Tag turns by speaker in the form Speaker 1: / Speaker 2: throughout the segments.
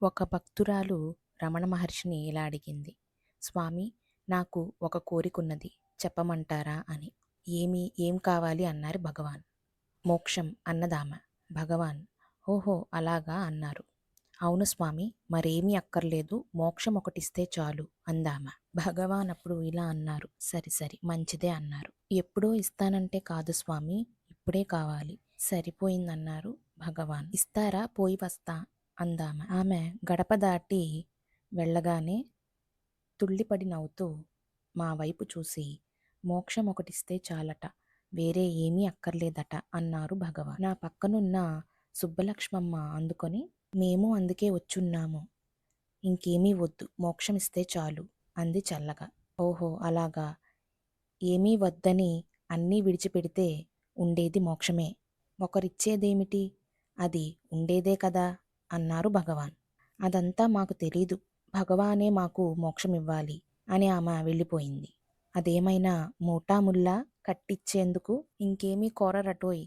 Speaker 1: ఒక భక్తురాలు రమణ మహర్షిని ఇలా అడిగింది. స్వామి, నాకు ఒక కోరికున్నది, చెప్పమంటారా అని. ఏం కావాలి అన్నారు భగవాన్. మోక్షం అన్నదామె. భగవాన్, ఓహో అలాగా అన్నారు. అవును స్వామి, మరేమీ అక్కర్లేదు, మోక్షం ఒకటిస్తే చాలు అందామె. భగవాన్ అప్పుడు ఇలా అన్నారు. సరి సరి మంచిదే అన్నారు. ఎప్పుడో ఇస్తానంటే కాదు స్వామి, ఇప్పుడే కావాలి. సరిపోయిందన్నారు భగవాన్. ఇస్తారా, పోయి వస్తా అందామె. ఆమె గడప దాటి వెళ్ళగానే తుళ్ళిపడి నవ్వుతూ మా వైపు చూసి, మోక్షం ఒకటిస్తే చాలట, వేరే ఏమీ అక్కర్లేదట అన్నారు భగవాన్. నా పక్కనున్న సుబ్బలక్ష్మమ్మ అందుకొని, మేము అందుకే వచ్చున్నాము, ఇంకేమీ వద్దు, మోక్షమిస్తే చాలు అంది చల్లగా. ఓహో అలాగా, ఏమీ వద్దని అన్నీ విడిచిపెడితే ఉండేది మోక్షమే, ఒకరిచ్చేదేమిటి, అది ఉండేదే కదా అన్నారు భగవాన్. అదంతా మాకు తెలీదు, భగవానే మాకు మోక్షమివ్వాలి అని ఆమె వెళ్ళిపోయింది. అదేమైనా మూటాముల్లా కట్టిచ్చేందుకు, ఇంకేమీ కోరరటోయ్,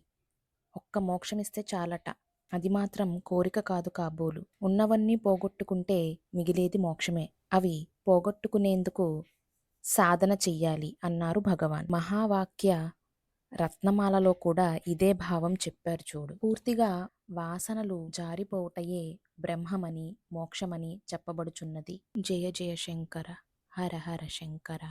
Speaker 1: ఒక్క మోక్షమిస్తే చాలట, అది మాత్రం కోరిక కాదు కాబోలు, ఉన్నవన్నీ పోగొట్టుకుంటే మిగిలేది మోక్షమే, అవి పోగొట్టుకునేందుకు సాధన చెయ్యాలి అన్నారు భగవాన్. మహావాక్య రత్నమాలలో కూడా ఇదే భావం చెప్పారు చూడు. పూర్తిగా వాసనలు జారిపోవుటయే బ్రహ్మమని, మోక్షమని చెప్పబడుచున్నది. జయ జయ శంకర, హర హర శంకర.